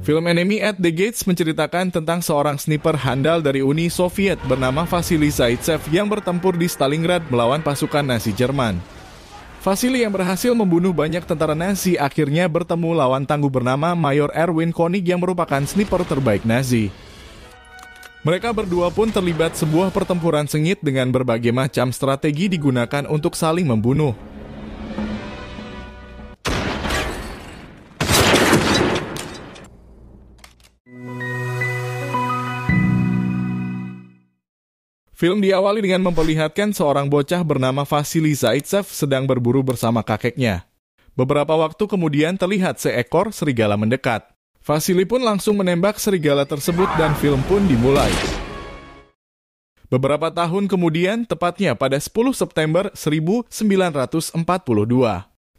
Film Enemy at the Gates menceritakan tentang seorang sniper handal dari Uni Soviet bernama Vasily Zaitsev yang bertempur di Stalingrad melawan pasukan Nazi Jerman. Vasily yang berhasil membunuh banyak tentara Nazi akhirnya bertemu lawan tangguh bernama Mayor Erwin Koenig yang merupakan sniper terbaik Nazi. Mereka berdua pun terlibat sebuah pertempuran sengit dengan berbagai macam strategi digunakan untuk saling membunuh. Film diawali dengan memperlihatkan seorang bocah bernama Vasily Zaitsev sedang berburu bersama kakeknya. Beberapa waktu kemudian terlihat seekor serigala mendekat. Vasily pun langsung menembak serigala tersebut dan film pun dimulai. Beberapa tahun kemudian, tepatnya pada 10 September 1942,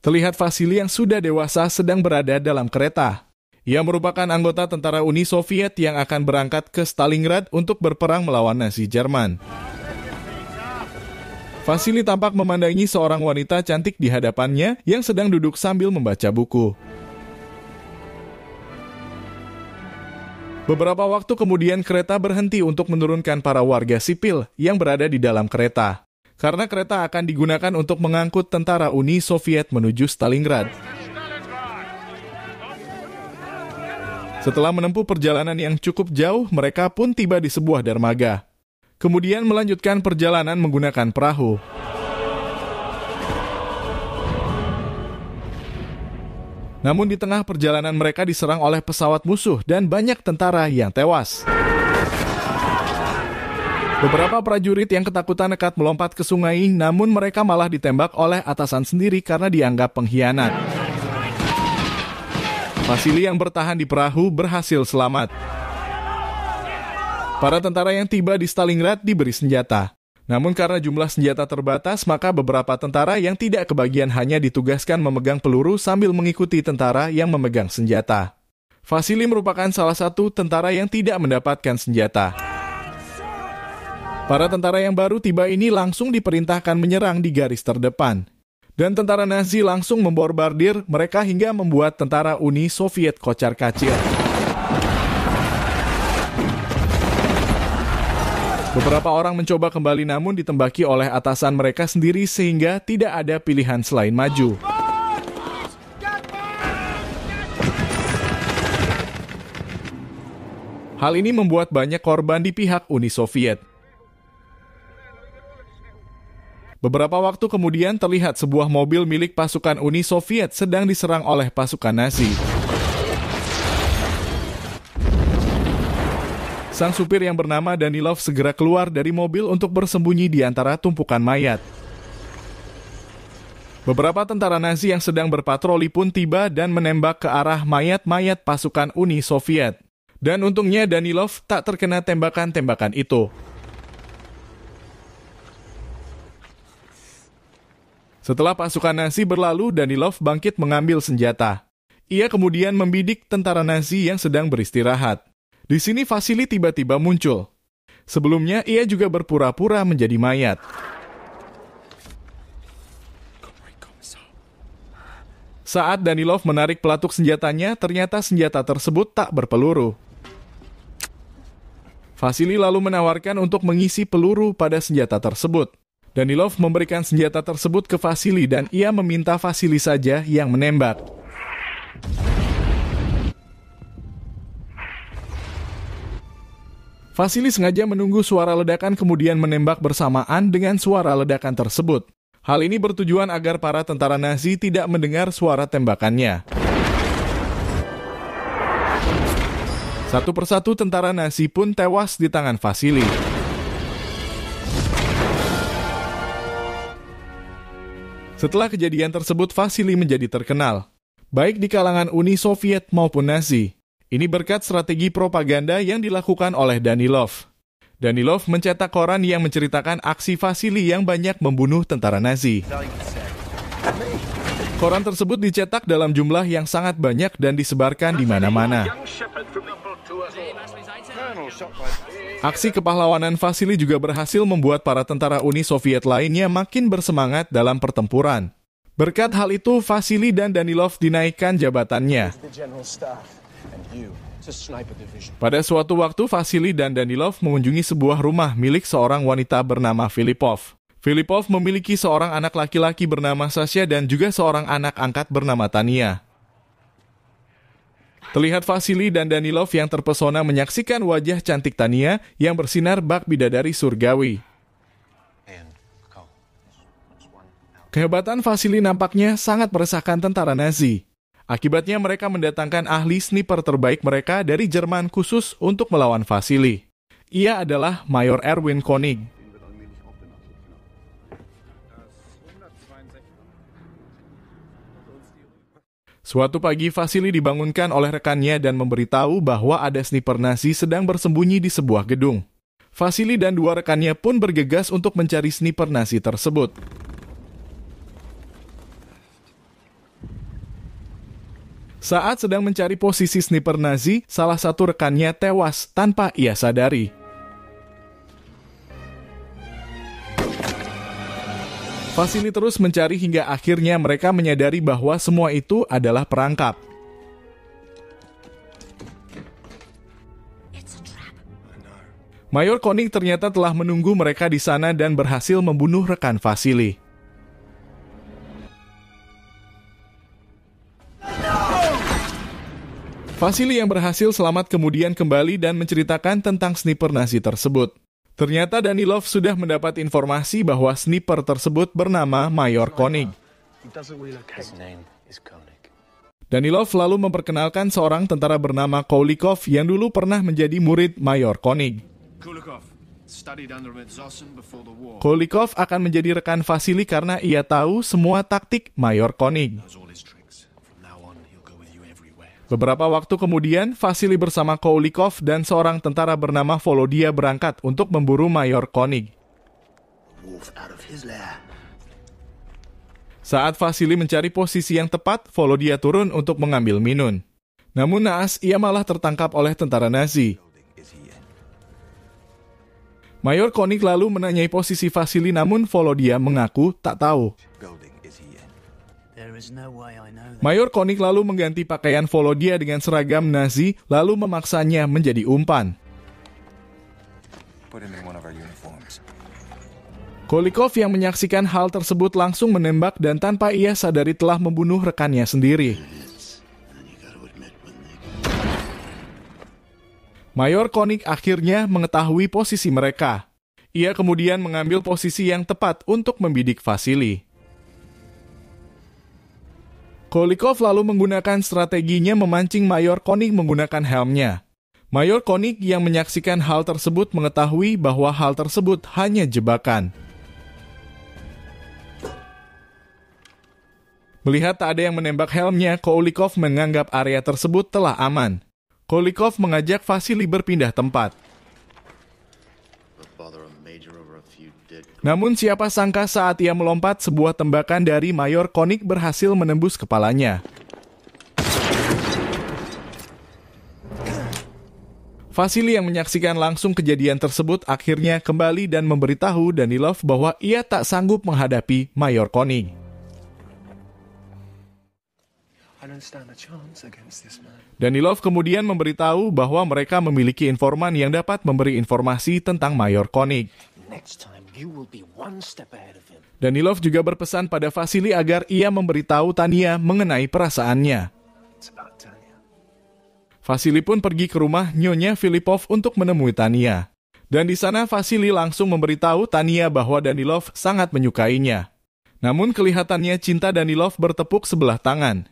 terlihat Vasily yang sudah dewasa sedang berada dalam kereta. Ia merupakan anggota tentara Uni Soviet yang akan berangkat ke Stalingrad untuk berperang melawan Nazi Jerman. Vasily tampak memandangi seorang wanita cantik di hadapannya yang sedang duduk sambil membaca buku. Beberapa waktu kemudian kereta berhenti untuk menurunkan para warga sipil yang berada di dalam kereta. Karena kereta akan digunakan untuk mengangkut tentara Uni Soviet menuju Stalingrad. Setelah menempuh perjalanan yang cukup jauh, mereka pun tiba di sebuah dermaga. Kemudian melanjutkan perjalanan menggunakan perahu. Namun di tengah perjalanan mereka diserang oleh pesawat musuh dan banyak tentara yang tewas. Beberapa prajurit yang ketakutan nekat melompat ke sungai, namun mereka malah ditembak oleh atasan sendiri karena dianggap pengkhianat. Vasily yang bertahan di perahu berhasil selamat. Para tentara yang tiba di Stalingrad diberi senjata. Namun karena jumlah senjata terbatas, maka beberapa tentara yang tidak kebagian hanya ditugaskan memegang peluru sambil mengikuti tentara yang memegang senjata. Vasily merupakan salah satu tentara yang tidak mendapatkan senjata. Para tentara yang baru tiba ini langsung diperintahkan menyerang di garis terdepan. Dan tentara Nazi langsung membombardir mereka hingga membuat tentara Uni Soviet kocar-kacir. Beberapa orang mencoba kembali namun ditembaki oleh atasan mereka sendiri sehingga tidak ada pilihan selain maju. Hal ini membuat banyak korban di pihak Uni Soviet. Beberapa waktu kemudian terlihat sebuah mobil milik pasukan Uni Soviet sedang diserang oleh pasukan Nazi. Sang supir yang bernama Danilov segera keluar dari mobil untuk bersembunyi di antara tumpukan mayat. Beberapa tentara Nazi yang sedang berpatroli pun tiba dan menembak ke arah mayat-mayat pasukan Uni Soviet. Dan untungnya Danilov tak terkena tembakan-tembakan itu. Setelah pasukan Nazi berlalu, Danilov bangkit mengambil senjata. Ia kemudian membidik tentara Nazi yang sedang beristirahat. Di sini Vasily tiba-tiba muncul. Sebelumnya, ia juga berpura-pura menjadi mayat. Saat Danilov menarik pelatuk senjatanya, ternyata senjata tersebut tak berpeluru. Vasily lalu menawarkan untuk mengisi peluru pada senjata tersebut. Danilov memberikan senjata tersebut ke Vasily dan ia meminta Vasily saja yang menembak. Vasily sengaja menunggu suara ledakan kemudian menembak bersamaan dengan suara ledakan tersebut. Hal ini bertujuan agar para tentara Nazi tidak mendengar suara tembakannya. Satu persatu tentara Nazi pun tewas di tangan Vasily. Setelah kejadian tersebut, Vasily menjadi terkenal, baik di kalangan Uni Soviet maupun Nazi. Ini berkat strategi propaganda yang dilakukan oleh Danilov. Danilov mencetak koran yang menceritakan aksi Vasily yang banyak membunuh tentara Nazi. Koran tersebut dicetak dalam jumlah yang sangat banyak dan disebarkan di mana-mana. Aksi kepahlawanan Vasily juga berhasil membuat para tentara Uni Soviet lainnya makin bersemangat dalam pertempuran. Berkat hal itu, Vasily dan Danilov dinaikkan jabatannya. Pada suatu waktu, Vasily dan Danilov mengunjungi sebuah rumah milik seorang wanita bernama Filipov. Filipov memiliki seorang anak laki-laki bernama Sasha dan juga seorang anak angkat bernama Tania. Terlihat Vasily dan Danilov yang terpesona menyaksikan wajah cantik Tania yang bersinar bak bidadari surgawi. Kehebatan Vasily nampaknya sangat meresahkan tentara Nazi. Akibatnya mereka mendatangkan ahli sniper terbaik mereka dari Jerman khusus untuk melawan Vasily. Ia adalah Mayor Erwin Konig. Suatu pagi, Vasily dibangunkan oleh rekannya dan memberitahu bahwa ada sniper Nazi sedang bersembunyi di sebuah gedung. Vasily dan dua rekannya pun bergegas untuk mencari sniper Nazi tersebut. Saat sedang mencari posisi sniper Nazi, salah satu rekannya tewas tanpa ia sadari. Vasily terus mencari hingga akhirnya mereka menyadari bahwa semua itu adalah perangkap. Mayor Konig ternyata telah menunggu mereka di sana dan berhasil membunuh rekan Vasily. Vasily yang berhasil selamat kemudian kembali dan menceritakan tentang sniper Nazi tersebut. Ternyata Danilov sudah mendapat informasi bahwa sniper tersebut bernama Mayor Konig. Danilov lalu memperkenalkan seorang tentara bernama Koulikov yang dulu pernah menjadi murid Mayor Konig. Koulikov akan menjadi rekan Vasily karena ia tahu semua taktik Mayor Konig. Beberapa waktu kemudian, Vasily bersama Koulikov dan seorang tentara bernama Volodia berangkat untuk memburu Mayor Konig. Saat Vasily mencari posisi yang tepat, Volodia turun untuk mengambil minun. Namun naas, ia malah tertangkap oleh tentara Nazi. Mayor Konig lalu menanyai posisi Vasily, namun Volodia mengaku tak tahu. Mayor Konig lalu mengganti pakaian Volodia dengan seragam Nazi, lalu memaksanya menjadi umpan. Koulikov yang menyaksikan hal tersebut langsung menembak dan tanpa ia sadari telah membunuh rekannya sendiri. Mayor Konig akhirnya mengetahui posisi mereka. Ia kemudian mengambil posisi yang tepat untuk membidik Vasily. Koulikov lalu menggunakan strateginya memancing Mayor Konig menggunakan helmnya. Mayor Konig yang menyaksikan hal tersebut mengetahui bahwa hal tersebut hanya jebakan. Melihat tak ada yang menembak helmnya, Koulikov menganggap area tersebut telah aman. Koulikov mengajak Vasily berpindah tempat. Namun siapa sangka saat ia melompat, sebuah tembakan dari Mayor Konig berhasil menembus kepalanya. Vasily yang menyaksikan langsung kejadian tersebut akhirnya kembali dan memberitahu Danilov bahwa ia tak sanggup menghadapi Mayor Konig. Danilov kemudian memberitahu bahwa mereka memiliki informan yang dapat memberi informasi tentang Mayor Konig. Danilov juga berpesan pada Vasily agar ia memberitahu Tania mengenai perasaannya. Vasily pun pergi ke rumah Nyonya Filipov untuk menemui Tania. Dan di sana Vasily langsung memberitahu Tania bahwa Danilov sangat menyukainya. Namun kelihatannya cinta Danilov bertepuk sebelah tangan.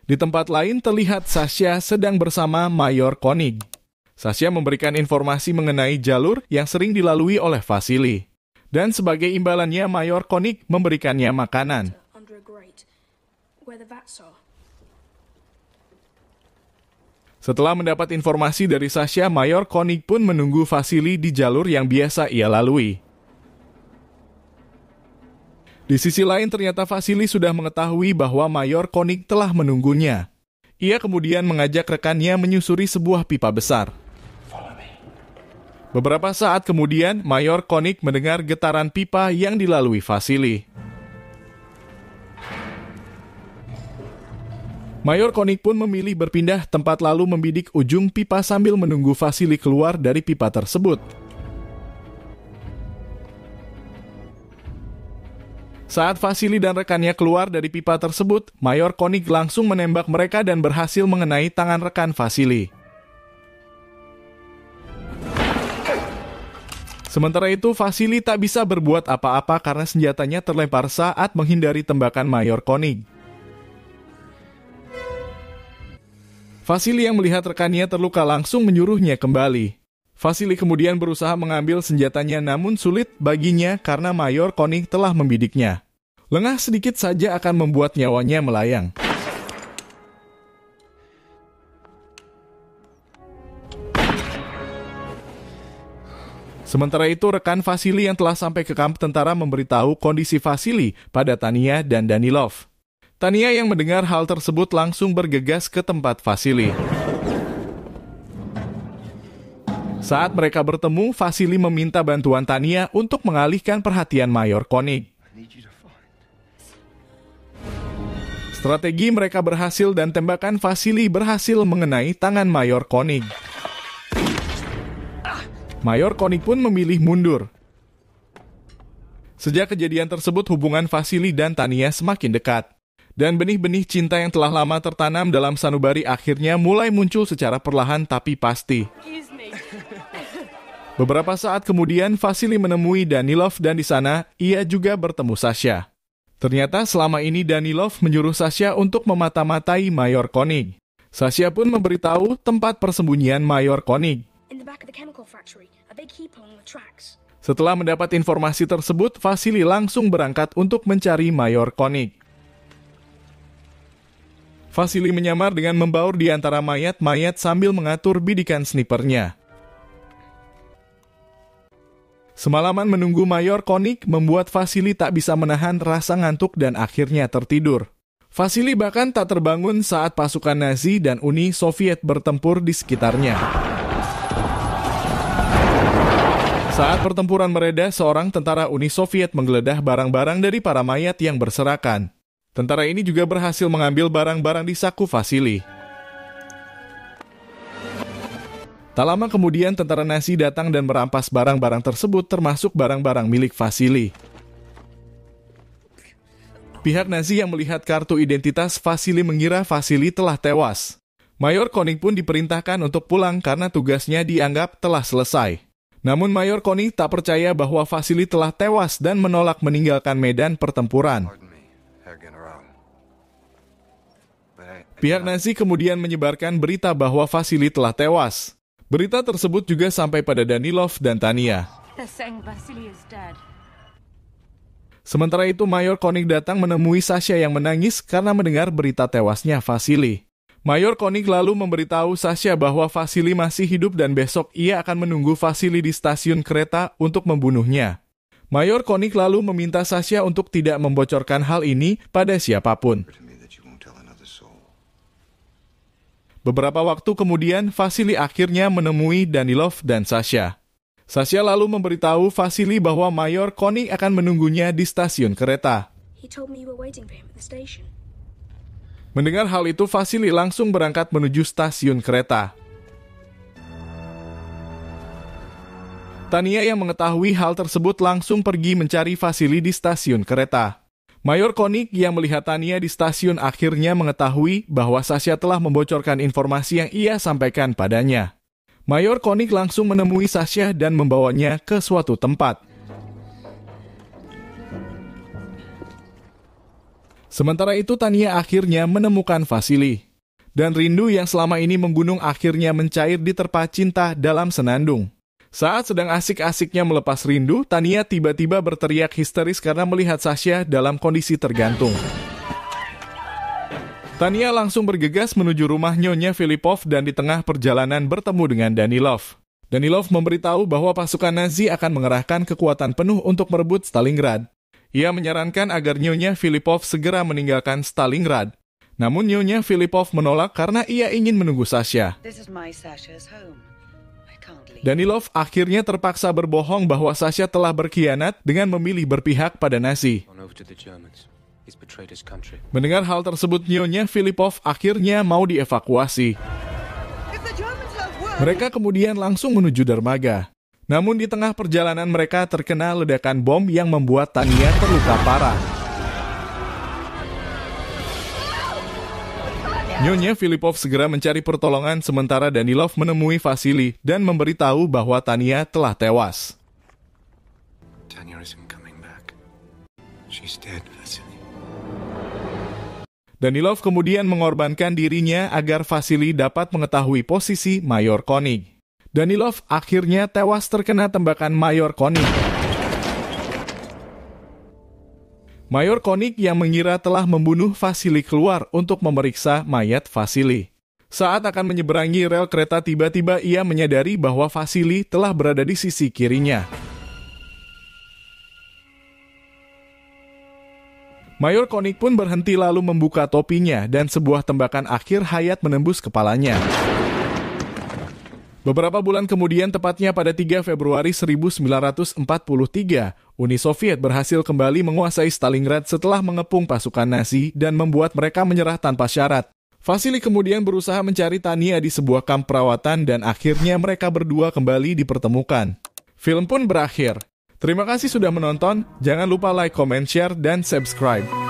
Di tempat lain terlihat Sasha sedang bersama Mayor Konig. Sasha memberikan informasi mengenai jalur yang sering dilalui oleh Vasily. Dan sebagai imbalannya Mayor Konig memberikannya makanan. Setelah mendapat informasi dari Sasha, Mayor Konig pun menunggu Vasily di jalur yang biasa ia lalui. Di sisi lain ternyata Vasily sudah mengetahui bahwa Mayor Konig telah menunggunya. Ia kemudian mengajak rekannya menyusuri sebuah pipa besar. Beberapa saat kemudian, Mayor Konig mendengar getaran pipa yang dilalui Vasily. Mayor Konig pun memilih berpindah tempat lalu membidik ujung pipa sambil menunggu Vasily keluar dari pipa tersebut. Saat Vasily dan rekannya keluar dari pipa tersebut, Mayor Konig langsung menembak mereka dan berhasil mengenai tangan rekan Vasily. Sementara itu, Vasily tak bisa berbuat apa-apa karena senjatanya terlempar saat menghindari tembakan Mayor Konig. Vasily yang melihat rekannya terluka langsung menyuruhnya kembali. Vasily kemudian berusaha mengambil senjatanya namun sulit baginya karena Mayor Konig telah membidiknya. Lengah sedikit saja akan membuat nyawanya melayang. Sementara itu, rekan Vasily yang telah sampai ke kamp tentara memberitahu kondisi Vasily pada Tanya dan Danilov. Tanya yang mendengar hal tersebut langsung bergegas ke tempat Vasily. Saat mereka bertemu, Vasily meminta bantuan Tanya untuk mengalihkan perhatian Mayor Konig. Strategi mereka berhasil dan tembakan Vasily berhasil mengenai tangan Mayor Konig. Mayor Konig pun memilih mundur. Sejak kejadian tersebut, hubungan Vasily dan Tanya semakin dekat. Dan benih-benih cinta yang telah lama tertanam dalam sanubari akhirnya mulai muncul secara perlahan tapi pasti. Beberapa saat kemudian, Vasily menemui Danilov dan di sana, ia juga bertemu Sasha. Ternyata selama ini Danilov menyuruh Sasha untuk memata-matai Mayor Konig. Sasha pun memberitahu tempat persembunyian Mayor Konig. Setelah mendapat informasi tersebut, Vasily langsung berangkat untuk mencari Mayor Konig. Vasily menyamar dengan membaur di antara mayat-mayat sambil mengatur bidikan snipernya. Semalaman menunggu Mayor Konig membuat Vasily tak bisa menahan rasa ngantuk dan akhirnya tertidur. Vasily bahkan tak terbangun saat pasukan Nazi dan Uni Soviet bertempur di sekitarnya. Saat pertempuran mereda, seorang tentara Uni Soviet menggeledah barang-barang dari para mayat yang berserakan. Tentara ini juga berhasil mengambil barang-barang di saku Vasily. Tak lama kemudian tentara Nazi datang dan merampas barang-barang tersebut termasuk barang-barang milik Vasily. Pihak Nazi yang melihat kartu identitas Vasily mengira Vasily telah tewas. Mayor Konig pun diperintahkan untuk pulang karena tugasnya dianggap telah selesai. Namun Mayor Konig tak percaya bahwa Vasily telah tewas dan menolak meninggalkan medan pertempuran. Pihak Nazi kemudian menyebarkan berita bahwa Vasily telah tewas. Berita tersebut juga sampai pada Danilov dan Tanya. Sementara itu, Mayor Konig datang menemui Sasha yang menangis karena mendengar berita tewasnya Vasily. Mayor Konig lalu memberitahu Sasha bahwa Vasily masih hidup dan besok ia akan menunggu Vasily di stasiun kereta untuk membunuhnya. Mayor Konig lalu meminta Sasha untuk tidak membocorkan hal ini pada siapapun. Beberapa waktu kemudian, Vasily akhirnya menemui Danilov dan Sasha. Sasha lalu memberitahu Vasily bahwa Mayor Konig akan menunggunya di stasiun kereta. Mendengar hal itu, Vasily langsung berangkat menuju stasiun kereta. Tanya yang mengetahui hal tersebut langsung pergi mencari Vasily di stasiun kereta. Mayor Konig yang melihat Tanya di stasiun akhirnya mengetahui bahwa Sasha telah membocorkan informasi yang ia sampaikan padanya. Mayor Konig langsung menemui Sasha dan membawanya ke suatu tempat. Sementara itu Tanya akhirnya menemukan Vasily. Dan rindu yang selama ini menggunung akhirnya mencair di terpa cinta dalam senandung. Saat sedang asik-asiknya melepas rindu, Tanya tiba-tiba berteriak histeris karena melihat Sasha dalam kondisi tergantung. Tanya langsung bergegas menuju rumah Nyonya Filipov dan di tengah perjalanan bertemu dengan Danilov. Danilov memberitahu bahwa pasukan Nazi akan mengerahkan kekuatan penuh untuk merebut Stalingrad. Ia menyarankan agar Nyonya Filipov segera meninggalkan Stalingrad. Namun Nyonya Filipov menolak karena ia ingin menunggu Sasha. Danilov akhirnya terpaksa berbohong bahwa Sasha telah berkhianat dengan memilih berpihak pada Nazi. Mendengar hal tersebut, Nyonya Filipov akhirnya mau dievakuasi. Mereka kemudian langsung menuju dermaga. Namun di tengah perjalanan mereka terkena ledakan bom yang membuat Tania terluka parah. Nyonya Filipov segera mencari pertolongan sementara Danilov menemui Vasily dan memberitahu bahwa Tania telah tewas. Danilov kemudian mengorbankan dirinya agar Vasily dapat mengetahui posisi Mayor Konig. Danilov akhirnya tewas terkena tembakan Mayor Konig. Mayor Konig yang mengira telah membunuh Vasily keluar untuk memeriksa mayat Vasily. Saat akan menyeberangi rel kereta, tiba-tiba ia menyadari bahwa Vasily telah berada di sisi kirinya. Mayor Konig pun berhenti lalu membuka topinya dan sebuah tembakan akhir hayat menembus kepalanya. Beberapa bulan kemudian, tepatnya pada 3 Februari 1943, Uni Soviet berhasil kembali menguasai Stalingrad setelah mengepung pasukan Nazi dan membuat mereka menyerah tanpa syarat. Vasily kemudian berusaha mencari Tania di sebuah kamp perawatan dan akhirnya mereka berdua kembali dipertemukan. Film pun berakhir. Terima kasih sudah menonton, jangan lupa like, comment, share, dan subscribe.